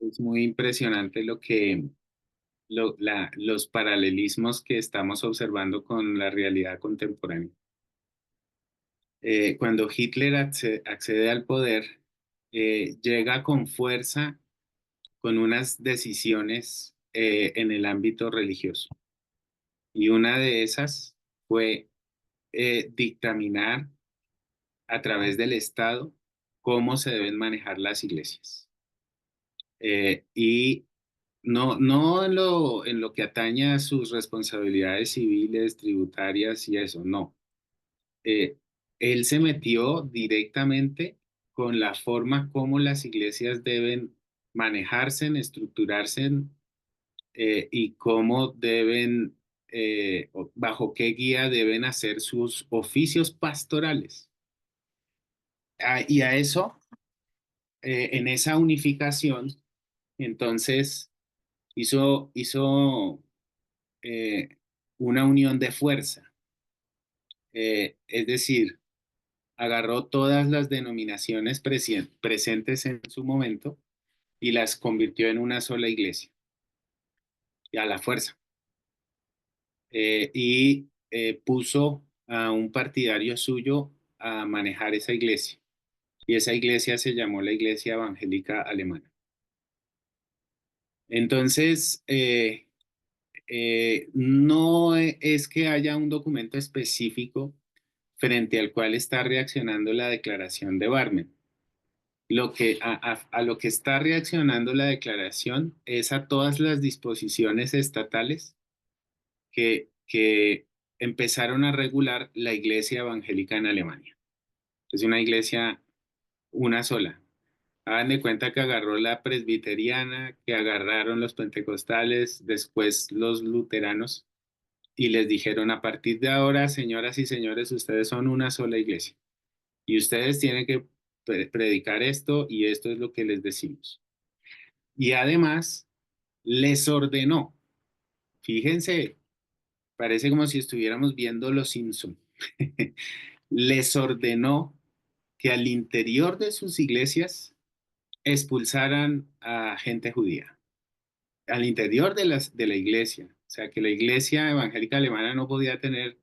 Es muy impresionante los paralelismos que estamos observando con la realidad contemporánea. Cuando Hitler accede al poder, llega con fuerza con unas decisiones en el ámbito religioso. Y una de esas fue dictaminar a través del Estado cómo se deben manejar las iglesias. Y no en lo que atañe a sus responsabilidades civiles, tributarias y eso, no. Eh, Él se metió directamente con la forma como las iglesias deben manejarse, estructurarse y cómo deben, bajo qué guía deben hacer sus oficios pastorales. Y a eso, en esa unificación, entonces hizo eh, una unión de fuerza. Es decir, agarró todas las denominaciones presentes en su momento y las convirtió en una sola iglesia, y a la fuerza. Puso a un partidario suyo a manejar esa iglesia. Y esa iglesia se llamó la Iglesia Evangélica Alemana. Entonces, no es que haya un documento específico frente al cual está reaccionando la declaración de Barmen. A lo que está reaccionando la declaración es a todas las disposiciones estatales que empezaron a regular la iglesia evangélica en Alemania. Es una iglesia una sola. Hagan de cuenta que agarró la presbiteriana, que agarraron los pentecostales, después los luteranos, y les dijeron, a partir de ahora, señoras y señores, ustedes son una sola iglesia. Y ustedes tienen que predicar esto y esto es lo que les decimos. Y además, les ordenó, fíjense, parece como si estuviéramos viendo Los Simpson. Les ordenó que al interior de sus iglesias expulsaran a gente judía, al interior de la iglesia. O sea, que la iglesia evangélica alemana no podía tener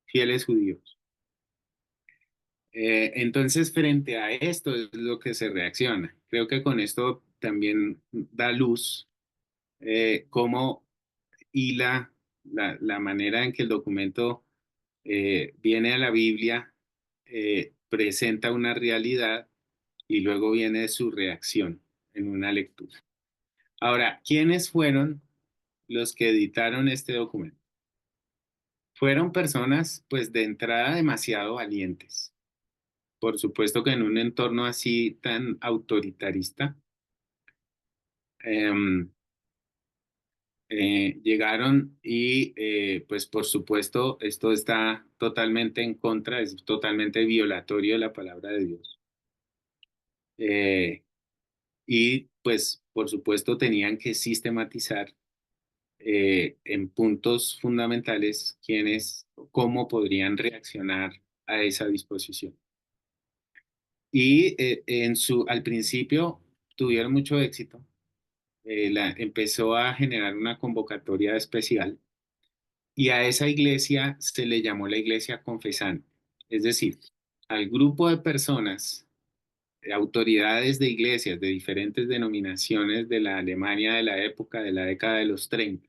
fieles judíos. Entonces, frente a esto es lo que se reacciona. Creo que con esto también da luz cómo hila la manera en que el documento viene a la Biblia, presenta una realidad y luego viene su reacción en una lectura. Ahora, ¿quiénes fueron los que editaron este documento? Fueron personas, pues, de entrada demasiado valientes. Por supuesto que en un entorno así tan autoritarista, em, llegaron y, pues, por supuesto, esto está totalmente en contra, es totalmente violatorio de la palabra de Dios. Eh, y, pues, por supuesto, tenían que sistematizar en puntos fundamentales cómo podrían reaccionar a esa disposición. Y al principio tuvieron mucho éxito. Empezó a generar una convocatoria especial y a esa iglesia se le llamó la iglesia confesante. Es decir, al grupo de personas, autoridades de iglesias de diferentes denominaciones de la Alemania de la época de la década de los 30,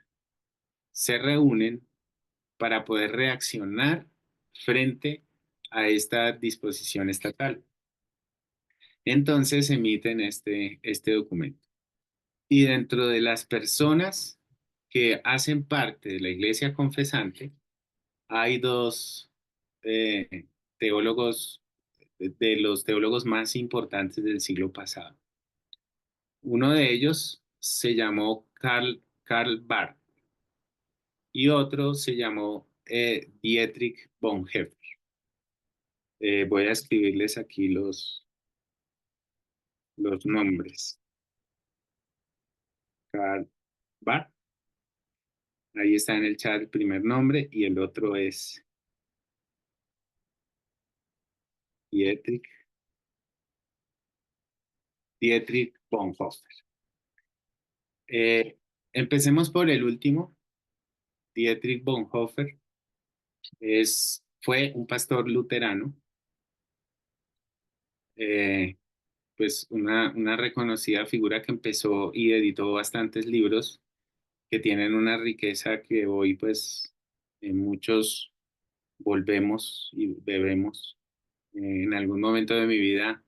se reúnen para poder reaccionar frente a esta disposición estatal. Entonces emiten este documento. Y dentro de las personas que hacen parte de la iglesia confesante, hay dos eh, teólogos, de los teólogos más importantes del siglo pasado. Uno de ellos se llamó Karl Barth y otro se llamó Dietrich Bonhoeffer. Voy a escribirles aquí los nombres. Karl Barth, ahí está en el chat el primer nombre y el otro es Dietrich, Dietrich Bonhoeffer. Eh, Empecemos por el último, Dietrich Bonhoeffer. Fue un pastor luterano, eh, pues una reconocida figura que empezó y editó bastantes libros que tienen una riqueza que hoy pues en muchos volvemos y bebemos. En algún momento de mi vida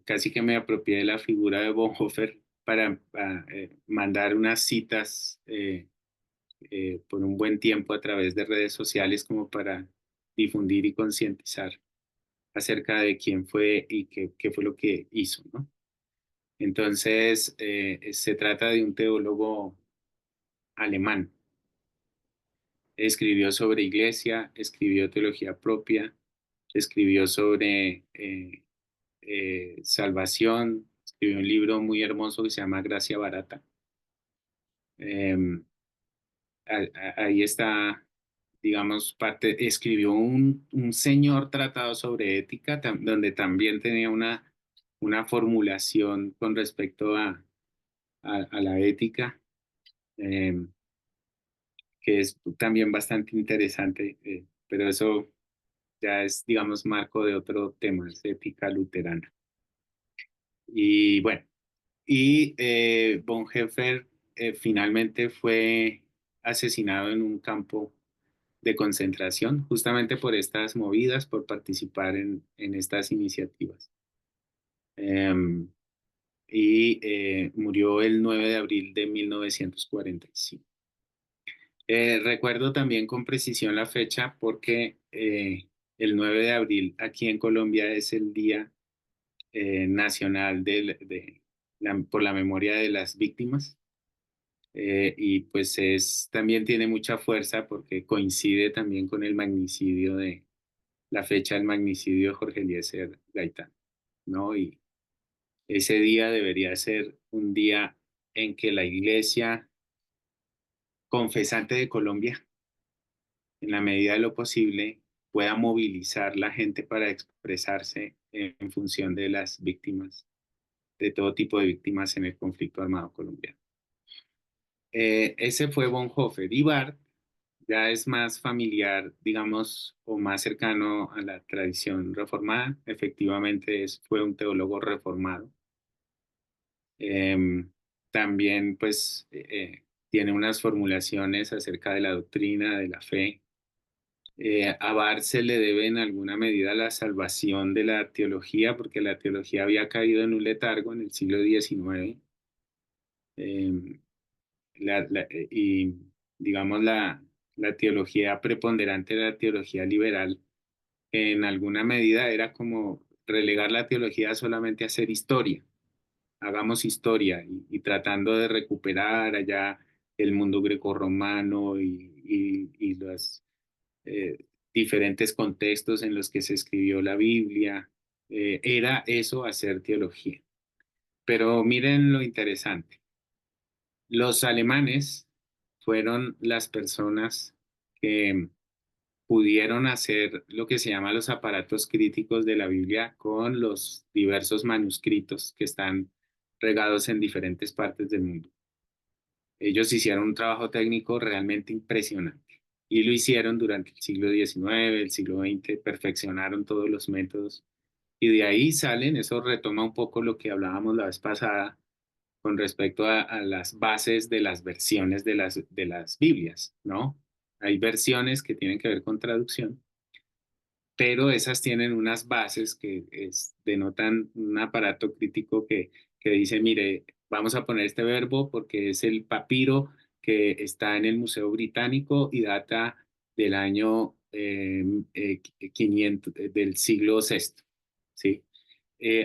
casi que me apropié de la figura de Bonhoeffer para mandar unas citas por un buen tiempo a través de redes sociales como para difundir y concientizar acerca de quién fue y qué fue lo que hizo, ¿no? Entonces, se trata de un teólogo alemán. Escribió sobre iglesia, escribió teología propia, escribió sobre salvación, escribió un libro muy hermoso que se llama Gracia Barata. Eh, Ahí está, digamos, escribió un señor tratado sobre ética, donde también tenía una formulación con respecto a la ética, eh, que es también bastante interesante, pero eso ya es, digamos, marco de otro tema, es ética luterana. Y bueno, Bonhoeffer finalmente fue asesinado en un campo de concentración, justamente por estas movidas, por participar en estas iniciativas. Em, Murió el 9 de abril de 1945. Recuerdo también con precisión la fecha porque el 9 de abril aquí en Colombia es el Día Nacional por la Memoria de las Víctimas. Y pues también tiene mucha fuerza porque coincide también con el magnicidio la fecha del magnicidio de Jorge Eliezer Gaitán, ¿no? Y ese día debería ser un día en que la Iglesia confesante de Colombia, en la medida de lo posible, pueda movilizar la gente para expresarse en función de las víctimas, de todo tipo de víctimas en el conflicto armado colombiano. Ese fue Bonhoeffer. Y Barth ya es más familiar, digamos, o más cercano a la tradición reformada. Efectivamente, fue un teólogo reformado. Em, También, pues, tiene unas formulaciones acerca de la doctrina, de la fe. A Barth se le debe en alguna medida la salvación de la teología, porque la teología había caído en un letargo en el siglo XIX. Em, y, digamos, la teología preponderante era la teología liberal, que en alguna medida era como relegar la teología solamente a hacer historia. Hagamos historia y tratando de recuperar allá el mundo grecorromano y los eh, diferentes contextos en los que se escribió la Biblia. Era eso hacer teología. Pero miren lo interesante. Los alemanes fueron las personas que pudieron hacer lo que se llama los aparatos críticos de la Biblia con los diversos manuscritos que están regados en diferentes partes del mundo. Ellos hicieron un trabajo técnico realmente impresionante y lo hicieron durante el siglo XIX, el siglo XX, perfeccionaron todos los métodos y de ahí salen, eso retoma un poco lo que hablábamos la vez pasada con respecto a las bases de las versiones de las Biblias, ¿no? Hay versiones que tienen que ver con traducción, pero esas tienen unas bases que denotan un aparato crítico que dice, mire, vamos a poner este verbo porque es el papiro que está en el Museo Británico y data del año 500, del siglo sexto, ¿sí?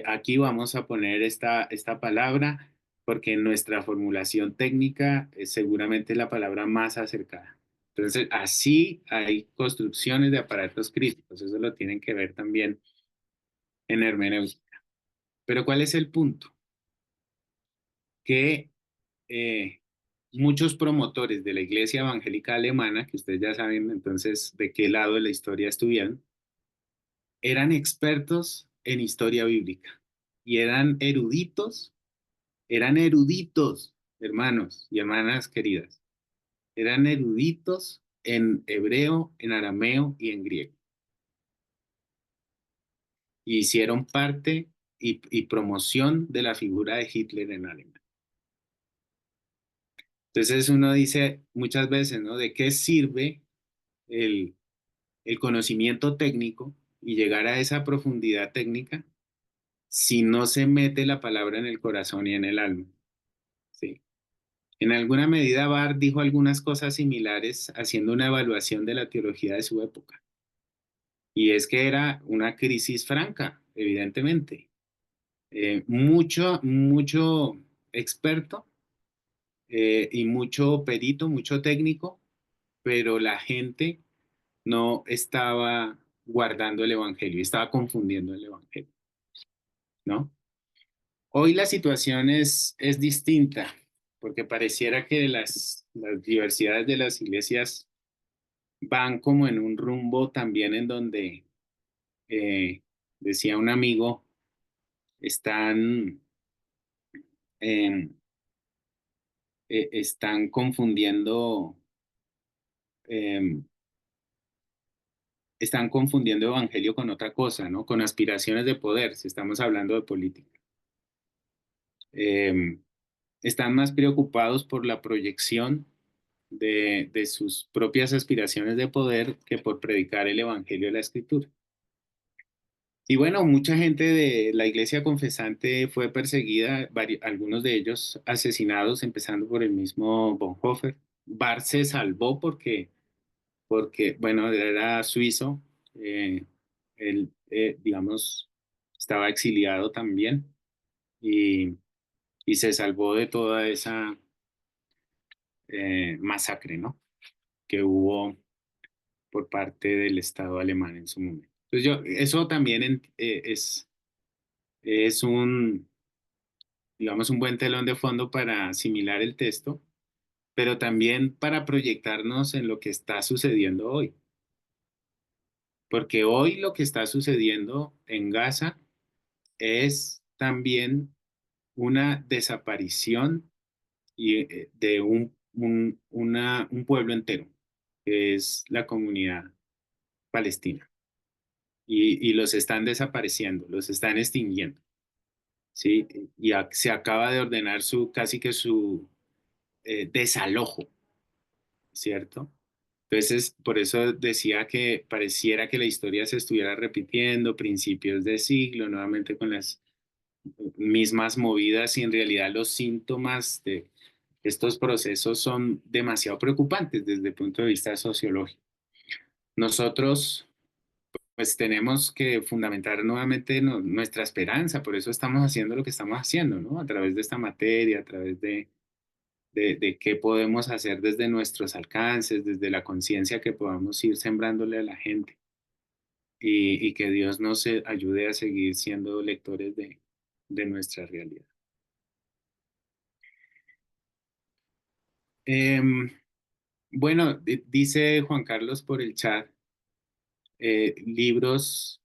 Aquí vamos a poner esta palabra porque en nuestra formulación técnica es seguramente la palabra más acercada. Entonces, así hay construcciones de aparatos críticos, eso lo tienen que ver también en hermenéutica. Pero ¿cuál es el punto? Que eh, muchos promotores de la Iglesia Evangélica Alemana, que ustedes ya saben entonces de qué lado de la historia estuvieron, eran expertos en historia bíblica y eran eruditos hermanos y hermanas queridas, eran eruditos en hebreo, en arameo y en griego. Y hicieron parte y promoción de la figura de Hitler en Alemania. Entonces uno dice muchas veces, ¿no? ¿De qué sirve el, el conocimiento técnico y llegar a esa profundidad técnica si no se mete la palabra en el corazón y en el alma? Sí. En alguna medida, Barth dijo algunas cosas similares haciendo una evaluación de la teología de su época. Y es que era una crisis franca, evidentemente. Mucho experto y mucho perito, mucho técnico, pero la gente no estaba guardando el evangelio, estaba confundiendo el evangelio, ¿no? Hoy la situación es distinta, porque pareciera que las diversidades de las iglesias van como en un rumbo también en donde, eh, decía un amigo, están, eh, están eh, están confundiendo evangelio con otra cosa, ¿no? Con aspiraciones de poder, si estamos hablando de política. Eh, Están más preocupados por la proyección de sus propias aspiraciones de poder que por predicar el evangelio de la escritura. Y bueno, mucha gente de la iglesia confesante fue perseguida, algunos de ellos asesinados, empezando por el mismo Bonhoeffer. Barth se salvó porque bueno, era suizo, él, digamos, estaba exiliado también y, y se salvó de toda esa masacre, ¿no? Que hubo por parte del Estado alemán en su momento. Entonces eso también es digamos, un buen telón de fondo para asimilar el texto, pero también para proyectarnos en lo que está sucediendo hoy. Porque hoy lo que está sucediendo en Gaza es también una desaparición de un pueblo entero, que es la comunidad palestina. Y los están desapareciendo, los están extinguiendo, ¿sí? Y se acaba de ordenar casi que su desalojo, ¿cierto? Entonces, por eso decía que pareciera que la historia se estuviera repitiendo, principios de siglo, nuevamente con las mismas movidas y en realidad los síntomas de estos procesos son demasiado preocupantes desde el punto de vista sociológico. Nosotros pues tenemos que fundamentar nuevamente nuestra esperanza, por eso estamos haciendo lo que estamos haciendo, ¿no? A través de esta materia, a través de qué podemos hacer desde nuestros alcances, desde la conciencia que podamos ir sembrándole a la gente y que Dios nos ayude a seguir siendo lectores de nuestra realidad. Em, bueno, dice Juan Carlos por el chat, libros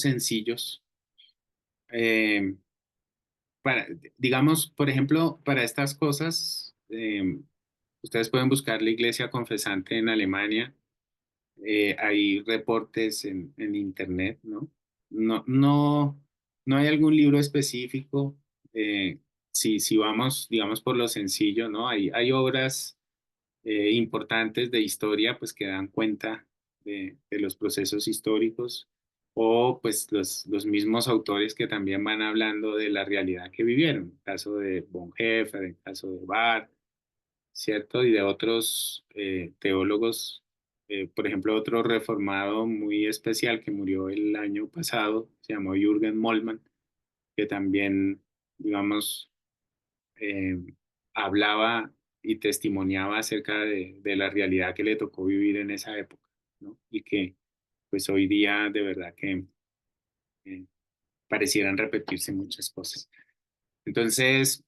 sencillos. em, para, digamos, por ejemplo, para estas cosas, ustedes pueden buscar la Iglesia Confesante en Alemania. Hay reportes en internet, ¿no? No, no, no hay algún libro específico. eh, si vamos, digamos, por lo sencillo, ¿no? Hay obras importantes de historia, pues que dan cuenta de los procesos históricos o pues los mismos autores que también van hablando de la realidad que vivieron. El caso de Bonhoeffer, el caso de Barth, ¿cierto? Y de otros teólogos, por ejemplo, otro reformado muy especial que murió el año pasado, se llamó Jürgen Moltmann, que también, digamos, eh, hablaba y testimoniaba acerca de la realidad que le tocó vivir en esa época, ¿no? Y que pues hoy día de verdad que eh, parecieran repetirse muchas cosas. Entonces,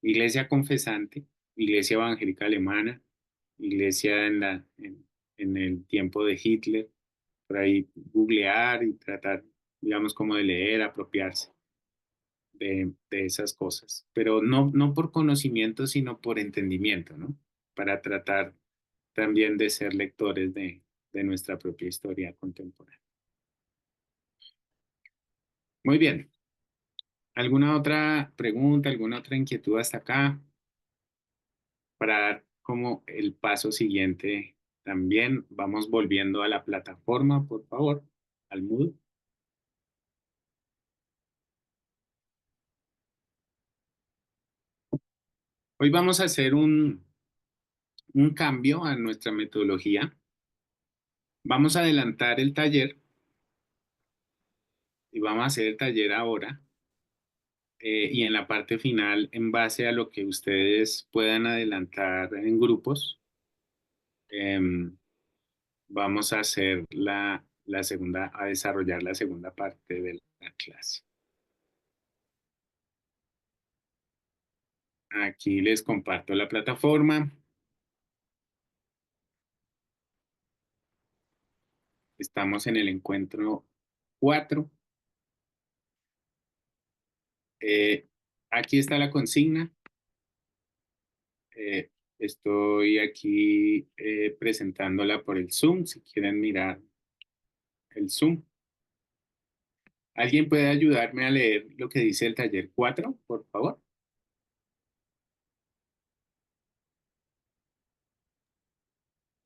iglesia confesante, iglesia evangélica alemana, iglesia en el tiempo de Hitler, por ahí googlear y tratar, digamos, como de leer, apropiarse. de esas cosas, pero no por conocimiento, sino por entendimiento, ¿no? Para tratar también de ser lectores de nuestra propia historia contemporánea. Muy bien. ¿Alguna otra pregunta, alguna otra inquietud hasta acá? Para dar como el paso siguiente también, vamos volviendo a la plataforma, por favor, al Moodle. Hoy vamos a hacer un cambio a nuestra metodología. Vamos a adelantar el taller y vamos a hacer el taller ahora. Y en la parte final, en base a lo que ustedes puedan adelantar en grupos, em, vamos a hacer la segunda, a desarrollar la segunda parte de la clase. Aquí les comparto la plataforma. Estamos en el encuentro 4. Eh, Aquí está la consigna. Eh, Estoy aquí presentándola por el Zoom, si quieren mirar el Zoom. ¿Alguien puede ayudarme a leer lo que dice el taller 4, por favor?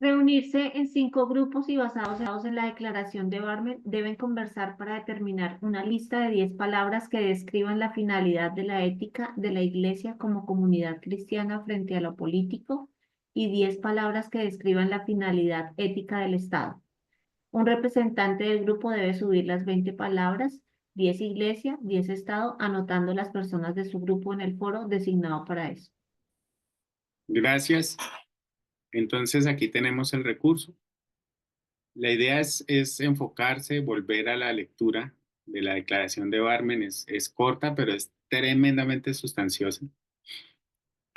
Reunirse en 5 grupos y basados en la declaración de Barmen, deben conversar para determinar una lista de 10 palabras que describan la finalidad de la ética de la Iglesia como comunidad cristiana frente a lo político y 10 palabras que describan la finalidad ética del Estado. Un representante del grupo debe subir las 20 palabras, 10 Iglesia, 10 Estado, anotando las personas de su grupo en el foro designado para eso. Gracias. Entonces aquí tenemos el recurso. La idea es enfocarse, volver a la lectura de la declaración de Barmen. Es corta, pero es tremendamente sustanciosa.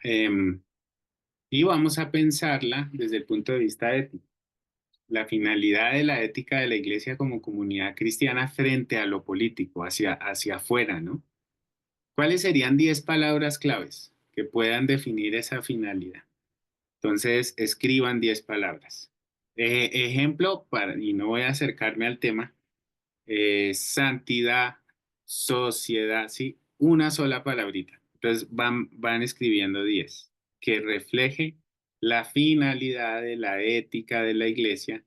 Em, y vamos a pensarla desde el punto de vista ético. La finalidad de la ética de la Iglesia como comunidad cristiana frente a lo político, hacia afuera, ¿no? ¿Cuáles serían 10 palabras claves que puedan definir esa finalidad? Entonces, escriban 10 palabras. Ejemplo, y no voy a acercarme al tema, santidad, sociedad, ¿sí? Una sola palabrita. Entonces, van escribiendo 10 que refleje la finalidad de la ética de la iglesia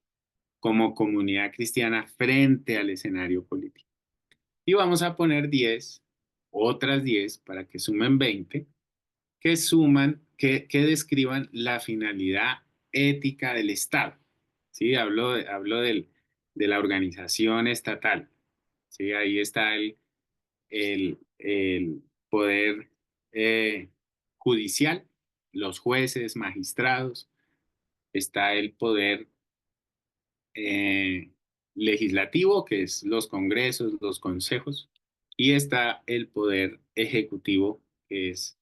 como comunidad cristiana frente al escenario político. Y vamos a poner 10, otras 10 para que sumen 20 que describan la finalidad ética del Estado. ¿Sí? Hablo de la organización estatal. ¿Sí? Ahí está el poder judicial, los jueces, magistrados, está el poder eh, legislativo, que es los congresos, los consejos, y está el poder ejecutivo, que es,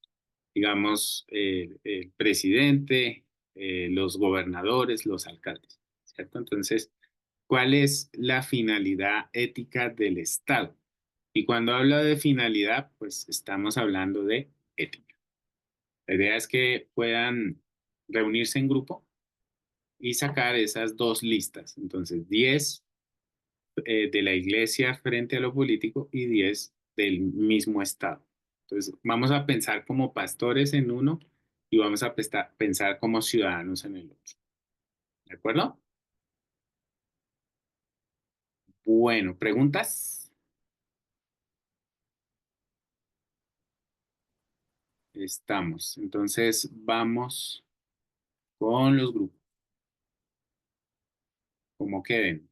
digamos, el presidente, los gobernadores, los alcaldes, ¿cierto? Entonces, ¿cuál es la finalidad ética del Estado? Y cuando hablo de finalidad, pues estamos hablando de ética. La idea es que puedan reunirse en grupo y sacar esas dos listas. Entonces, 10 de la iglesia frente a lo político y 10 del mismo Estado. Entonces, vamos a pensar como pastores en uno y vamos a pensar como ciudadanos en el otro. ¿De acuerdo? Bueno, ¿preguntas? Estamos. Entonces, vamos con los grupos. Como queden.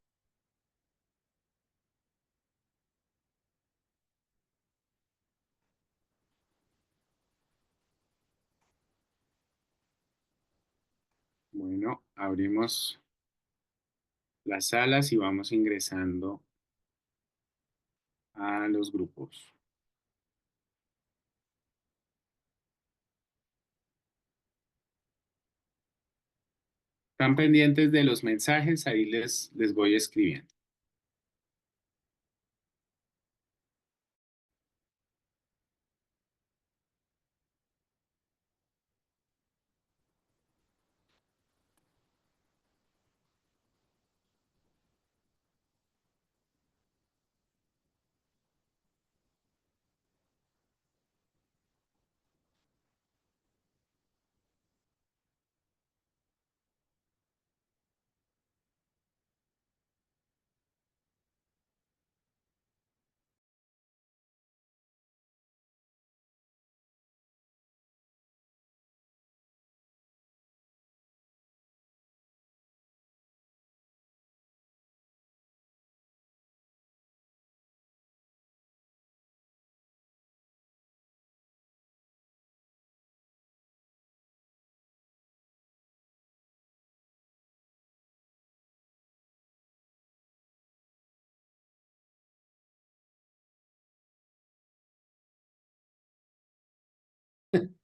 Bueno, abrimos las salas y vamos ingresando a los grupos. Están pendientes de los mensajes, ahí les voy escribiendo.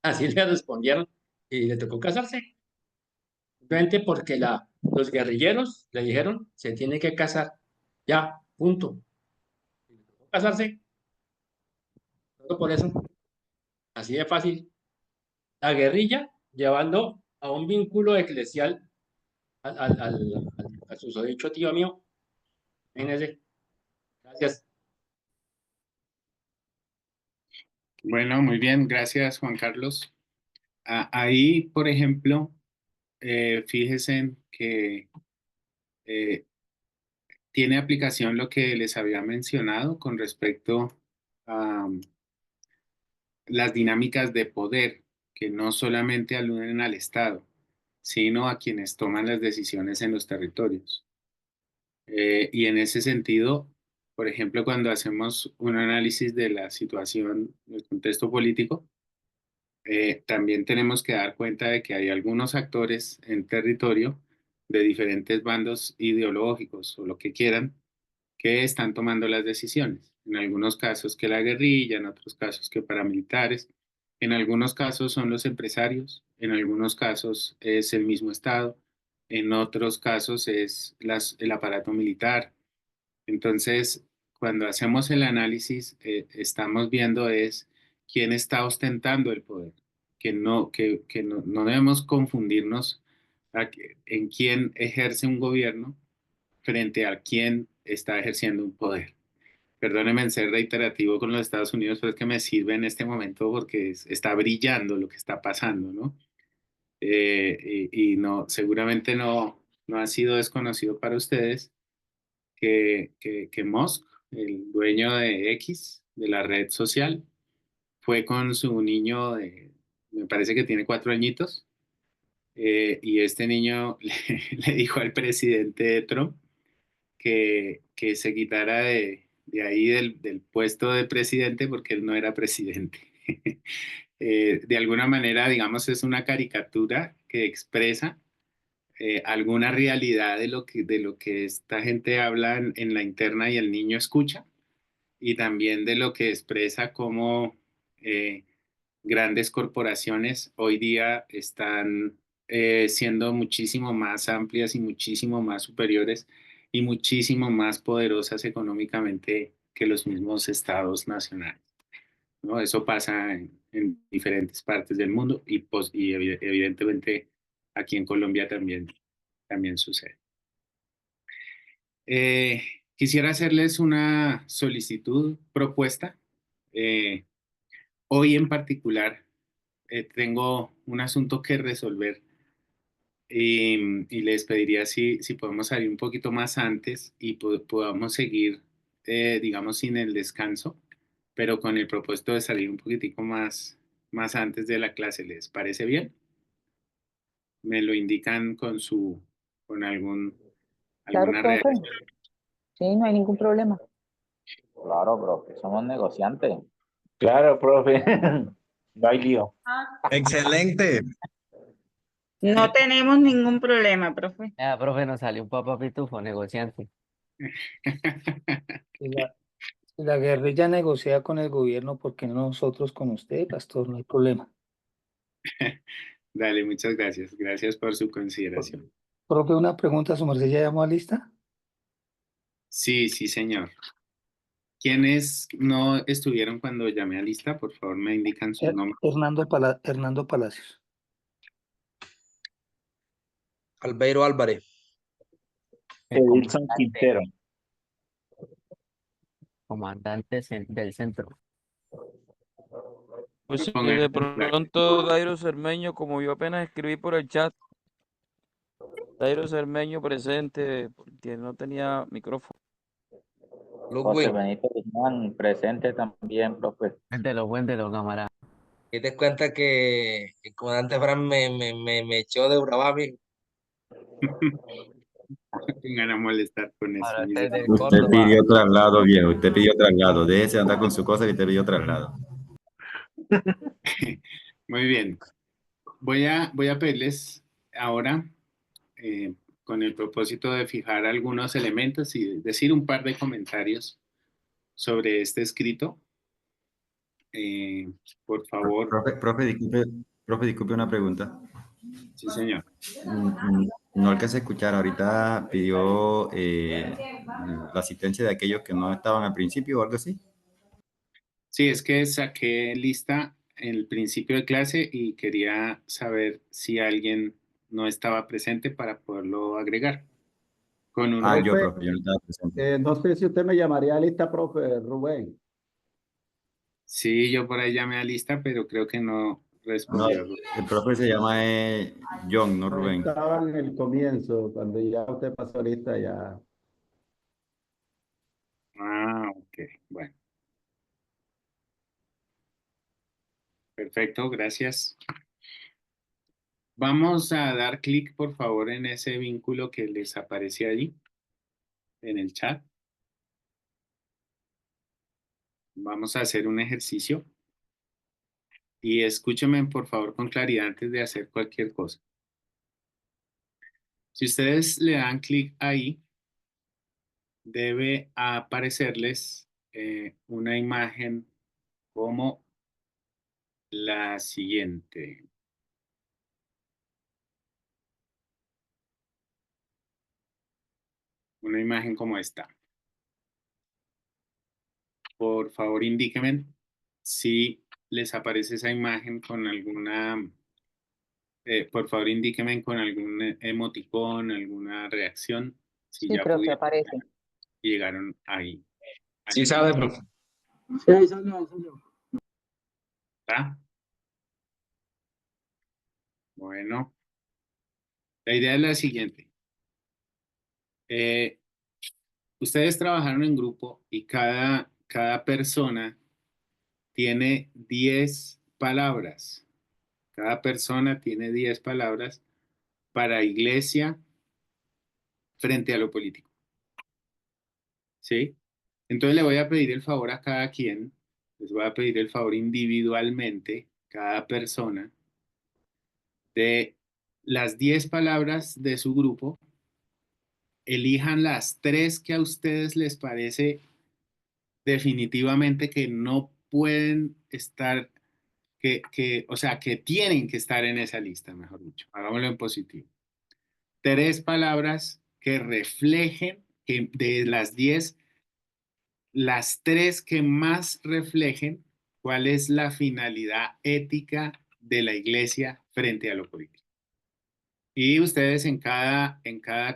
Así le respondieron y le tocó casarse. Simplemente porque los guerrilleros le dijeron, se tiene que casar. Ya, punto. Y le tocó casarse, solo por eso, así de fácil. La guerrilla llevando a un vínculo eclesial al susodicho tío mío. Imagínese. Gracias. Bueno, muy bien, gracias Juan Carlos. Ahí, por ejemplo, fíjese en que eh, tiene aplicación lo que les había mencionado con respecto a las dinámicas de poder, que no solamente aluden al Estado, sino a quienes toman las decisiones en los territorios. Y en ese sentido, por ejemplo, cuando hacemos un análisis de la situación, del contexto político, también tenemos que dar cuenta de que hay algunos actores en territorio de diferentes bandos ideológicos o lo que quieran, que están tomando las decisiones. En algunos casos que la guerrilla, en otros casos que paramilitares, en algunos casos son los empresarios, en algunos casos es el mismo Estado, en otros casos es el aparato militar. Entonces, cuando hacemos el análisis, estamos viendo es quién está ostentando el poder, que no debemos confundirnos en quién ejerce un gobierno frente a quién está ejerciendo un poder. Perdónenme en ser reiterativo con los Estados Unidos, pero es que me sirve en este momento porque está brillando lo que está pasando, ¿no? Y no, seguramente no ha sido desconocido para ustedes que Musk, el dueño de X, de la red social, fue con su niño me parece que tiene 4 añitos, y este niño le dijo al presidente Trump que se quitara de ahí del puesto de presidente porque él no era presidente. De alguna manera, digamos, es una caricatura que expresa alguna realidad de lo que esta gente habla en la interna y el niño escucha, y también de lo que expresa cómo eh, grandes corporaciones hoy día están siendo muchísimo más amplias y muchísimo más superiores y muchísimo más poderosas económicamente que los mismos estados nacionales, ¿no? Eso pasa en diferentes partes del mundo y evidentemente aquí en Colombia también sucede. Eh, Quisiera hacerles una solicitud propuesta. Eh, Hoy en particular tengo un asunto que resolver, y les pediría si podemos salir un poquito más antes y podamos seguir, digamos, sin el descanso, pero con el propósito de salir un poquitico más antes de la clase. ¿Les parece bien? Me lo indican con Claro, alguna profe. reacción. Sí, no hay ningún problema. Claro, profe, somos negociantes. Claro, profe. No hay lío. Excelente. No tenemos ningún problema, profe. Ah, profe, nos salió un papá pitufo negociante. Si la guerrilla negocia con el gobierno, ¿por qué no nosotros con usted, pastor? No hay problema. Dale, muchas gracias. Gracias por su consideración. Profe, una pregunta, ¿su merced ya llamó a lista? Sí, sí, señor. ¿Quiénes no estuvieron cuando llamé a lista? Por favor, me indican sus nombres. Hernando Palacios. Albeiro Álvarez. Edilson Quintero. Comandante del centro. Pues sí, Pongan de en claro. pronto Dairo Cermeño, como yo apenas escribí por el chat, Dairo Cermeño presente, porque no tenía micrófono. José Ludwig, Benito Guzmán, presente también, profe. Cuéntelo, camarada. ¿qué te cuenta que el comandante Fran me echó de Urabá, mijo? Vengan a molestar con eso. Ahora usted es de Usted Córdoba. pidió traslado, viejo. Usted pidió traslado. Déjese andar con su cosa y usted pidió traslado. Muy bien. Voy a pedirles ahora, con el propósito de fijar algunos elementos y decir un par de comentarios sobre este escrito. por favor. Profe, disculpe una pregunta. Sí, señor. No alcancé a escuchar. Ahorita pidió la asistencia de aquellos que no estaban al principio o algo así. Sí, es que saqué lista en el principio de clase y quería saber si alguien no estaba presente para poderlo agregar con un Ah, yo, Profe, profe, yo no estaba presente. no sé si usted me llamaría a lista, profe Rubén. Sí, yo por ahí llamé a lista, pero creo que no No, respondió. el profe se llama John, no Rubén. Estaba en el comienzo, cuando ya usted pasó lista, ya. Ah, ok, bueno. Perfecto, gracias. Vamos a dar clic, por favor, en ese vínculo que les aparece allí, en el chat. Vamos a hacer un ejercicio. Y escúchenme, por favor, con claridad antes de hacer cualquier cosa. Si ustedes le dan clic ahí, debe aparecerles una imagen como la siguiente. Una imagen como esta. Por favor, indíquenme si les aparece esa imagen con alguna... por favor, indíquenme con algún emoticón, alguna reacción, si Sí, ya profe, pudieron aparece. llegaron ahí. Sí sabe, profe. Sí, señor. ¿Está? Bueno, la idea es la siguiente. Ustedes trabajaron en grupo y cada persona tiene 10 palabras. Cada persona tiene 10 palabras para iglesia frente a lo político. ¿Sí? Entonces le voy a pedir el favor a cada quien, les voy a pedir el favor individualmente, cada persona, de las 10 palabras de su grupo, elijan las 3 que a ustedes les parece definitivamente que no pueden estar, o sea, que tienen que estar en esa lista, mejor dicho. Hagámoslo en positivo. 3 palabras que reflejen, que de las 10, las 3 que más reflejen cuál es la finalidad ética de la iglesia frente a lo político. Y ustedes en cada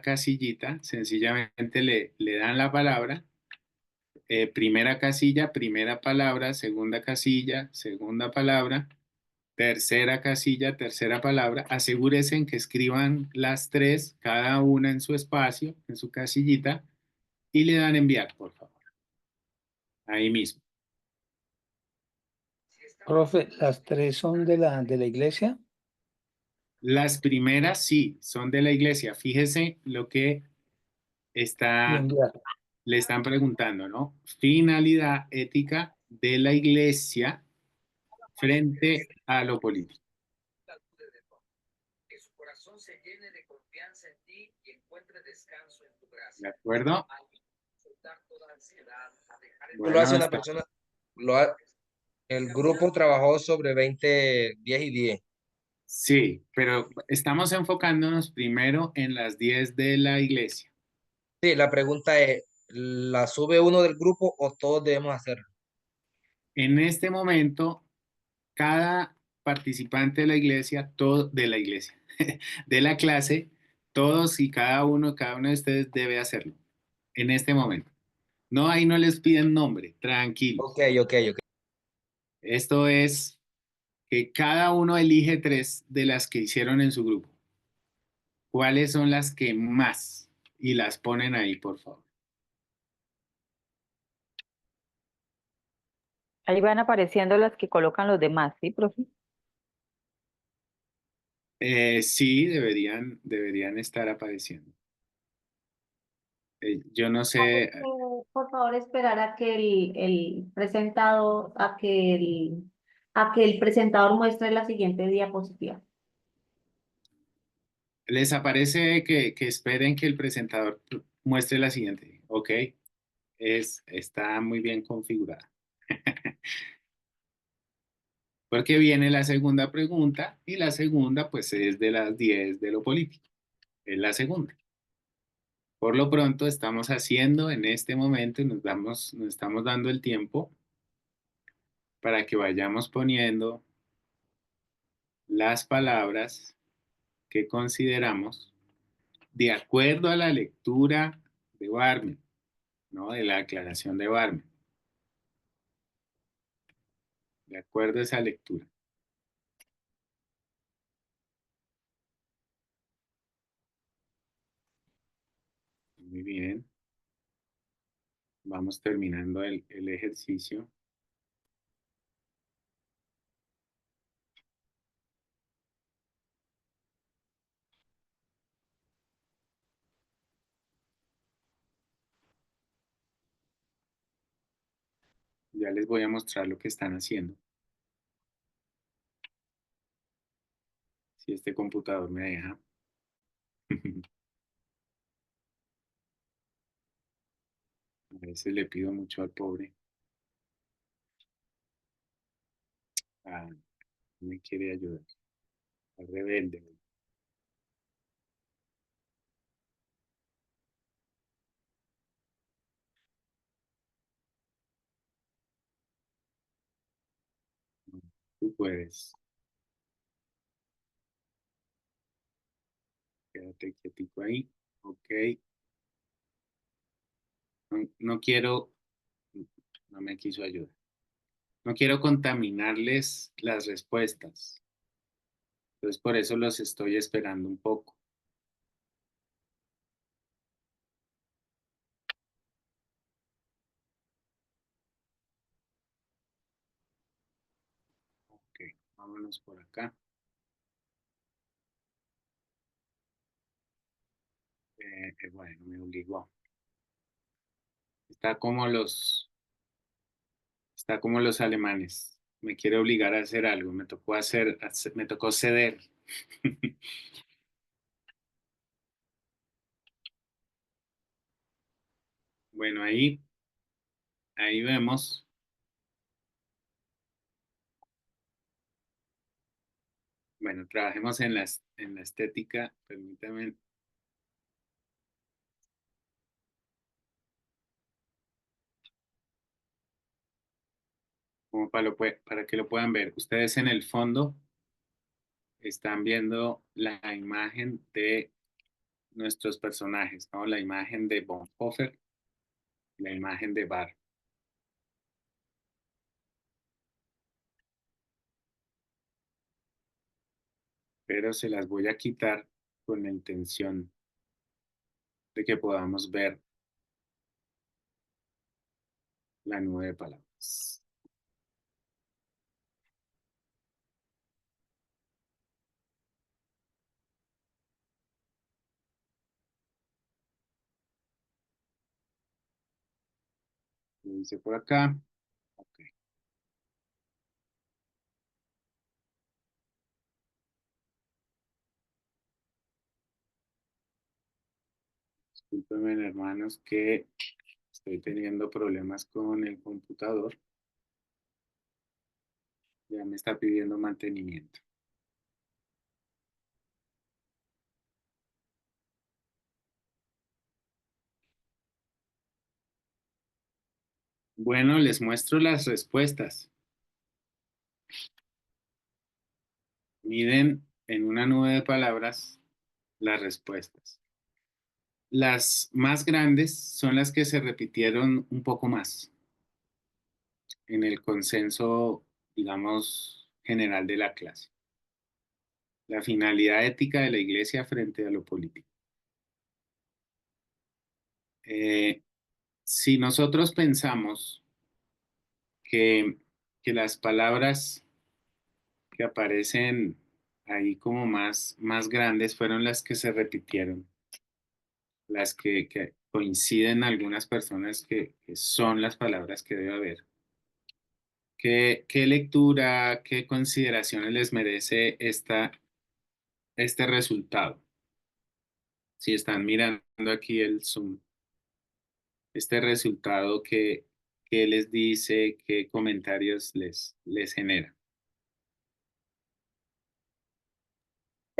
casillita sencillamente le dan la palabra. Primera casilla, primera palabra, segunda casilla, segunda palabra, tercera casilla, tercera palabra. Asegúrense en que escriban las 3, cada una en su espacio, en su casillita, y le dan enviar, por favor. Ahí mismo. Profe, ¿las 3 son de la iglesia? Las primeras sí, son de la iglesia. Fíjese lo que Y le enviar. están preguntando, ¿no? Finalidad ética de la iglesia frente a lo político. ¿De acuerdo? Lo hace Bueno, una persona, el grupo trabajó sobre 20, 10 y 10. sí, pero estamos enfocándonos primero en las 10 de la iglesia. Sí, la pregunta es, ¿la sube uno del grupo o todos debemos hacerlo? En este momento, cada participante de la iglesia, de la clase, todos y cada uno de ustedes debe hacerlo. En este momento. No, ahí no les piden nombre, tranquilos. Ok. Esto es que cada uno elige 3 de las que hicieron en su grupo. ¿Cuáles son las que más? Y las ponen ahí, por favor. Ahí van apareciendo las que colocan los demás, ¿sí, profe? Sí, deberían estar apareciendo. Yo no sé, Por favor, esperar a que el presentador, a que el presentador muestre la siguiente diapositiva. les aparece que esperen que el presentador muestre la siguiente. Ok, está muy bien configurada. Porque viene la segunda pregunta y la segunda pues es de las 10 de lo político. Es la segunda. Por lo pronto estamos haciendo en este momento, nos estamos dando el tiempo para que vayamos poniendo las palabras que consideramos de acuerdo a la lectura de Barmen, ¿no? De la aclaración de Barmen. De acuerdo a esa lectura. Muy bien. Vamos terminando el ejercicio. Ya les voy a mostrar lo que están haciendo. Si este computador me deja. A veces le pido mucho al pobre. Ah, no me quiere ayudar. Es rebelde. Tú puedes. Quédate quietico ahí. Ok. No quiero. No me quiso ayudar. No quiero contaminarles las respuestas. Entonces por eso los estoy esperando un poco. Ok, vámonos por acá. Bueno, me obligó. Está como los alemanes. Me quiere obligar a hacer algo. Me tocó ceder. Bueno, ahí vemos. Bueno, trabajemos en la estética. Permítame. Como para que lo puedan ver. Ustedes en el fondo están viendo la imagen de nuestros personajes, ¿no? La imagen de Bonhoeffer, la imagen de Bar. Pero se las voy a quitar con la intención de que podamos ver la nube de palabras. Lo hice por acá. Ok. Discúlpenme, hermanos, que estoy teniendo problemas con el computador. Ya me está pidiendo mantenimiento. Bueno, les muestro las respuestas. Miren en una nube de palabras las respuestas. Las más grandes son las que se repitieron un poco más en el consenso, digamos, general de la clase. La finalidad ética de la Iglesia frente a lo político. Si nosotros pensamos que las palabras que aparecen ahí como más grandes fueron las que se repitieron, las que coinciden algunas personas que son las palabras que debe haber. ¿Qué lectura, qué consideraciones les merece este resultado? Si están mirando aquí el Zoom, este resultado, ¿qué les dice, qué comentarios les genera?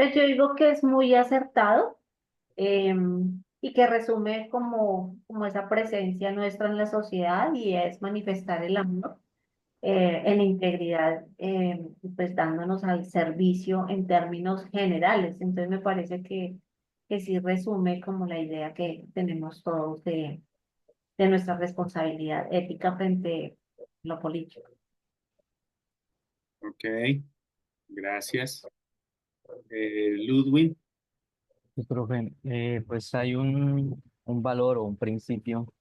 Pues yo digo que es muy acertado y que resume como esa presencia nuestra en la sociedad y es manifestar el amor en integridad, pues dándonos al servicio en términos generales. Entonces me parece que sí resume como la idea que tenemos todos de nuestra responsabilidad ética frente a lo político. Ok, gracias. Ludwig, Sí, profe, pues hay un valor o un principio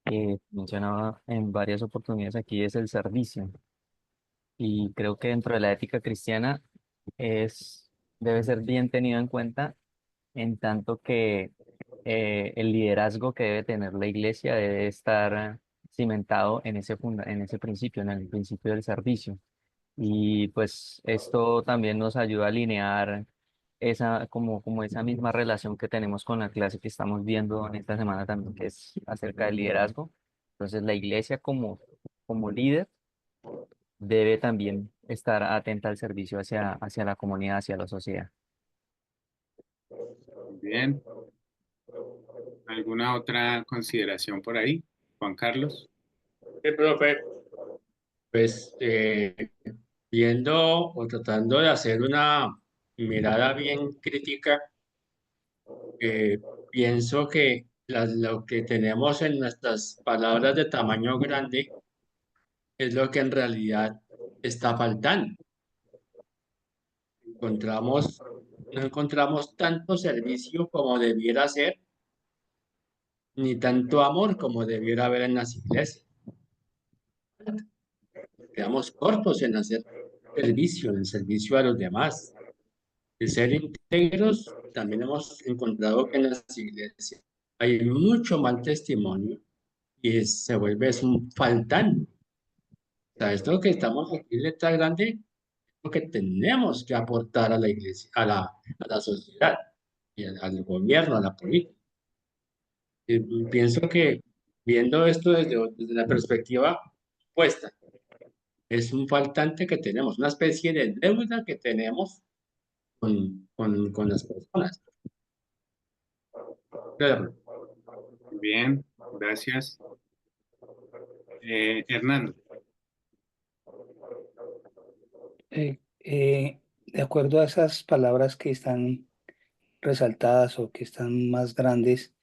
que mencionaba en varias oportunidades aquí, es el servicio. Y creo que dentro de la ética cristiana debe ser bien tenido en cuenta en tanto que el liderazgo que debe tener la iglesia debe estar cimentado en en ese principio, en el principio del servicio. Y pues esto también nos ayuda a alinear como esa misma relación que tenemos con la clase que estamos viendo en esta semana también, que es acerca del liderazgo. Entonces la iglesia como líder debe también estar atenta al servicio hacia la comunidad, hacia la sociedad. bien. ¿Alguna otra consideración por ahí, Juan Carlos? Profe, pues viendo o tratando de hacer una mirada bien crítica, pienso que lo que tenemos en nuestras palabras de tamaño grande es lo que en realidad está faltando. No encontramos tanto servicio como debiera ser, ni tanto amor como debiera haber en las iglesias. Quedamos cortos en hacer servicio, en servicio a los demás. El ser íntegros, también hemos encontrado que en las iglesias hay mucho mal testimonio y se vuelve es un faltante. O sea, esto que estamos aquí en letra grande, es lo que tenemos que aportar a la iglesia, a la sociedad, y al gobierno, a la política. Pienso que viendo esto desde la perspectiva opuesta, es un faltante que tenemos, una especie de deuda que tenemos con las personas. Claro. Bien, gracias. Hernando. De acuerdo a esas palabras que están resaltadas o que están más grandes,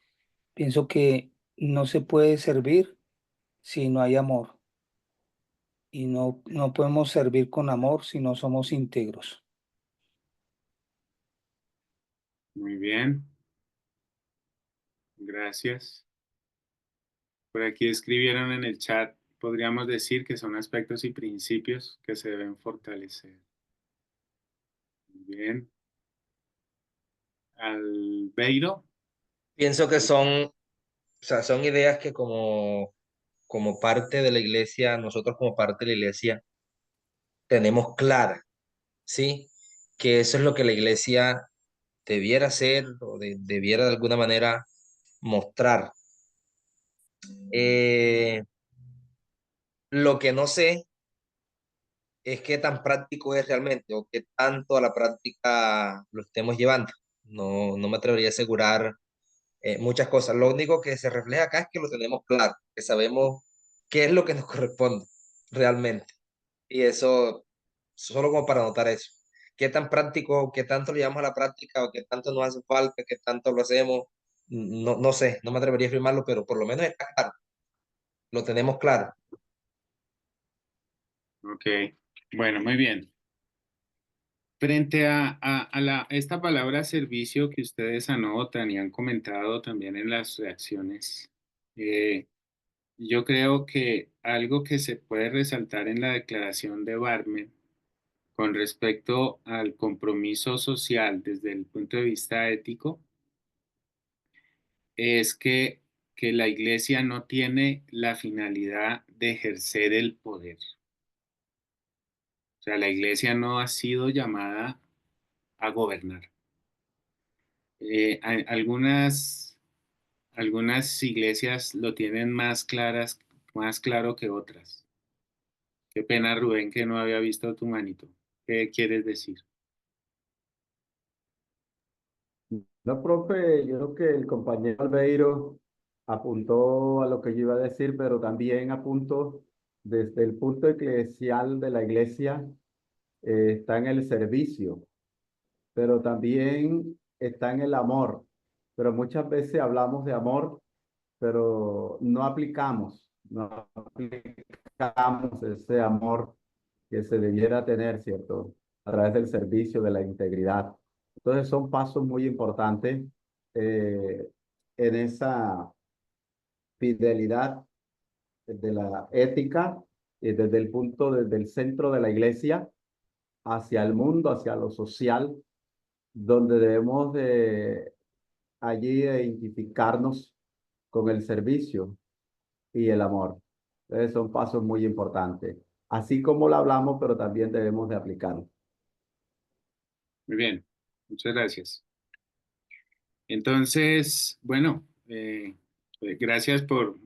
pienso que no se puede servir si no hay amor y no podemos servir con amor si no somos íntegros. Muy bien, gracias. Por aquí escribieron en el chat, podríamos decir que son aspectos y principios que se deben fortalecer. Muy bien. Albeiro. Pienso que o sea, son ideas que como parte de la iglesia, nosotros como parte de la iglesia, tenemos claras, ¿sí? Que eso es lo que la iglesia debiera hacer o debiera de alguna manera mostrar. Lo que no sé es qué tan práctico es realmente o qué tanto a la práctica lo estemos llevando. No me atrevería a asegurar muchas cosas. Lo único que se refleja acá es que lo tenemos claro, que sabemos qué es lo que nos corresponde realmente. Y eso, solo como para notar eso. ¿Qué tan práctico, qué tanto lo llevamos a la práctica o qué tanto nos hace falta, qué tanto lo hacemos? No sé, no me atrevería a afirmarlo, pero por lo menos está claro. Lo tenemos claro. Ok, bueno, muy bien. Frente a esta palabra servicio que ustedes anotan y han comentado también en las reacciones, yo creo que algo que se puede resaltar en la declaración de Barmen con respecto al compromiso social desde el punto de vista ético es que la iglesia no tiene la finalidad de ejercer el poder. O sea, la iglesia no ha sido llamada a gobernar. Algunas iglesias lo tienen más claro que otras. Qué pena, Rubén, que no había visto tu manito. ¿Qué quieres decir? No, profe, yo creo que el compañero Albeiro apuntó a lo que yo iba a decir, pero también apuntó desde el punto eclesial de la iglesia, está en el servicio, pero también está en el amor. Pero muchas veces hablamos de amor, pero no aplicamos ese amor que se debiera tener, ¿cierto? A través del servicio, de la integridad. Entonces son pasos muy importantes eh, en esa fidelidad de la ética y desde el punto, desde el centro de la iglesia hacia el mundo, hacia lo social, donde debemos de allí identificarnos con el servicio y el amor. Entonces son pasos muy importantes. Así como lo hablamos, pero también debemos de aplicarlo. Muy bien, muchas gracias. Entonces, bueno, gracias por,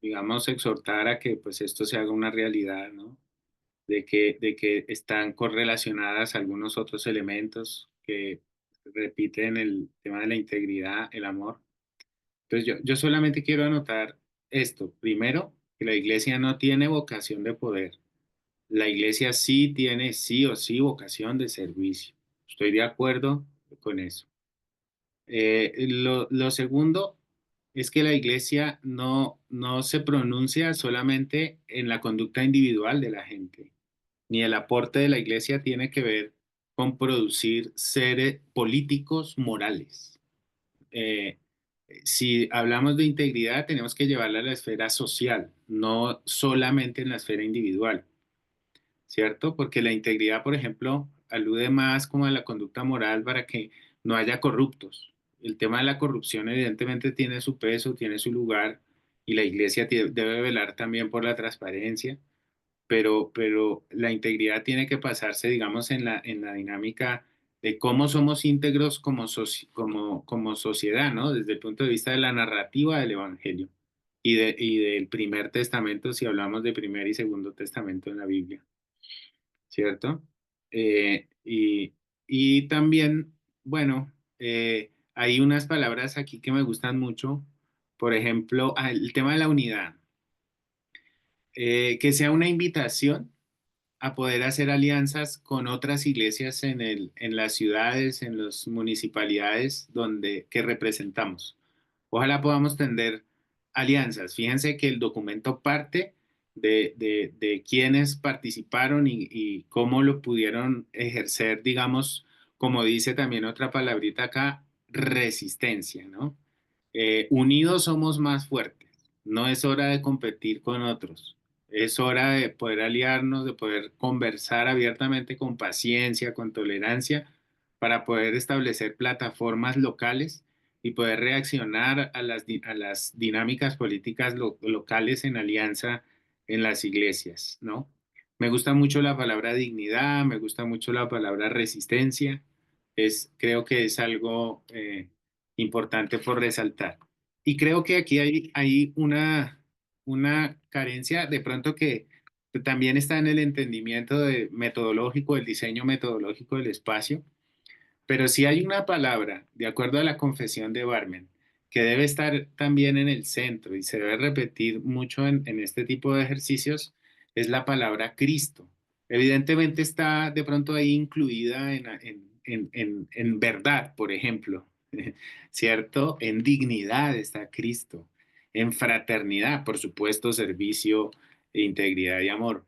digamos, exhortar a que pues esto se haga una realidad, ¿no? De que están correlacionadas algunos otros elementos que repiten el tema de la integridad, el amor. Entonces yo solamente quiero anotar esto. Primero, que la iglesia no tiene vocación de poder. La iglesia sí tiene sí o sí vocación de servicio. Estoy de acuerdo con eso. Lo segundo es que la iglesia no se pronuncia solamente en la conducta individual de la gente, ni el aporte de la iglesia tiene que ver con producir seres políticos morales. Eh, si hablamos de integridad, tenemos que llevarla a la esfera social, no solamente en la esfera individual. ¿Cierto? Porque la integridad, por ejemplo, alude más como a la conducta moral para que no haya corruptos. El tema de la corrupción evidentemente tiene su peso, tiene su lugar y la iglesia debe velar también por la transparencia, pero la integridad tiene que pasarse, digamos, en la dinámica de cómo somos íntegros como sociedad, ¿no? Desde el punto de vista de la narrativa del Evangelio y del primer testamento, si hablamos de primer y segundo testamento en la Biblia. ¿Cierto? Y también, bueno, hay unas palabras aquí que me gustan mucho. Por ejemplo, el tema de la unidad. Que sea una invitación a poder hacer alianzas con otras iglesias en las ciudades, en las municipalidades que representamos. Ojalá podamos tender alianzas. Fíjense que el documento parte de quienes participaron y cómo lo pudieron ejercer, digamos, como dice también otra palabrita acá, resistencia, ¿no? Unidos somos más fuertes. No es hora de competir con otros. Es hora de poder aliarnos, de poder conversar abiertamente con paciencia, con tolerancia, para poder establecer plataformas locales y poder reaccionar a las dinámicas políticas locales en alianza en las iglesias, ¿no? Me gusta mucho la palabra dignidad, me gusta mucho la palabra resistencia. Creo que es algo importante por resaltar. Y creo que aquí hay una carencia de pronto que también está en el entendimiento metodológico, el diseño metodológico del espacio, pero sí hay una palabra, de acuerdo a la confesión de Barmen, que debe estar también en el centro y se debe repetir mucho en este tipo de ejercicios, es la palabra Cristo. Evidentemente está de pronto ahí incluida en verdad, por ejemplo, ¿cierto? En dignidad está Cristo, en fraternidad, por supuesto, servicio, integridad y amor.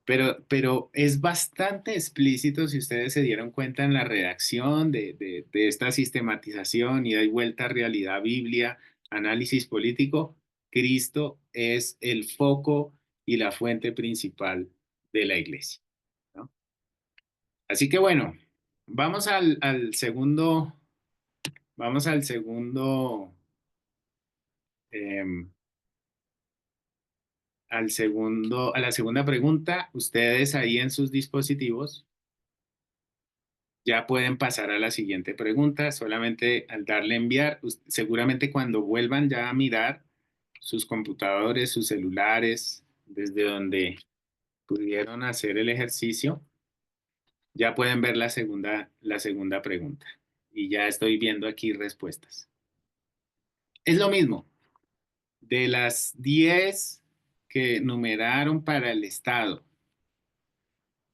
Pero es bastante explícito si ustedes se dieron cuenta en la redacción de esta sistematización, ida y vuelta, realidad, Biblia, análisis político. Cristo es el foco y la fuente principal de la iglesia, ¿no? Así que bueno, vamos al segundo, vamos al segundo, em, a la segunda pregunta. Ustedes ahí en sus dispositivos ya pueden pasar a la siguiente pregunta. Solamente al darle enviar, seguramente cuando vuelvan ya a mirar sus computadores, sus celulares, desde donde pudieron hacer el ejercicio, ya pueden ver la segunda pregunta. Y ya estoy viendo aquí respuestas. Es lo mismo. De las 10 que numeraron para el Estado,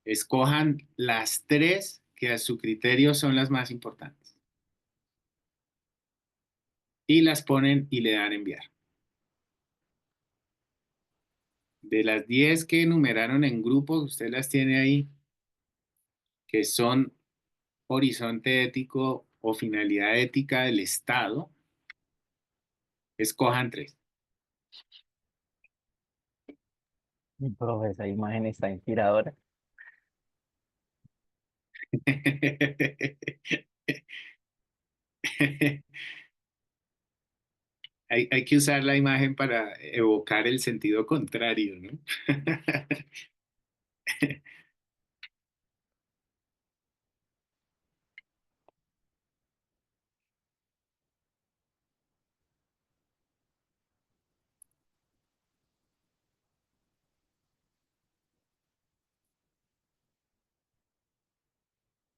escojan las 3 que a su criterio son las más importantes. Y las ponen y le dan enviar. De las 10 que numeraron en grupo, usted las tiene ahí, que son horizonte ético o finalidad ética del Estado, escojan 3. Profe, esa imagen está inspiradora. Hay que usar la imagen para evocar el sentido contrario, ¿no?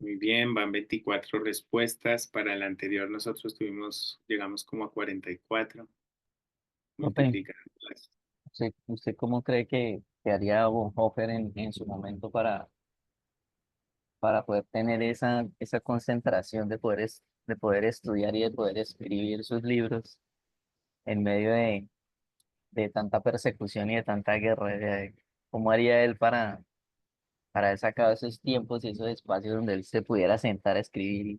Muy bien, van 24 respuestas. Para el anterior nosotros llegamos como a 44. Profe, Multiplicándolas. ¿usted cómo cree que haría Bonhoeffer en su momento para poder tener esa concentración de poder estudiar y de poder escribir sus libros en medio de tanta persecución y de tanta guerra? ¿Cómo haría él para haber sacado esos tiempos y esos espacios donde él se pudiera sentar a escribir?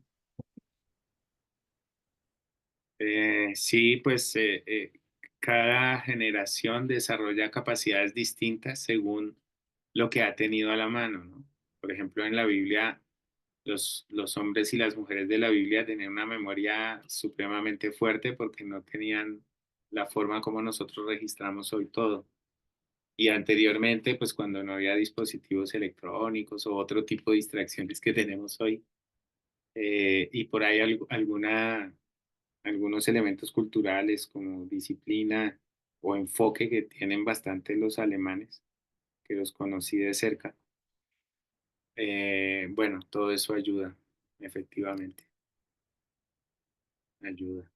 Sí, pues cada generación desarrolla capacidades distintas según lo que ha tenido a la mano, ¿no? Por ejemplo, en la Biblia, los hombres y las mujeres de la Biblia tenían una memoria supremamente fuerte porque no tenían la forma como nosotros registramos hoy todo. Y anteriormente, pues cuando no había dispositivos electrónicos o otro tipo de distracciones que tenemos hoy, y por ahí algunos elementos culturales como disciplina o enfoque que tienen bastante los alemanes, que los conocí de cerca. Bueno, todo eso ayuda, efectivamente, ayuda.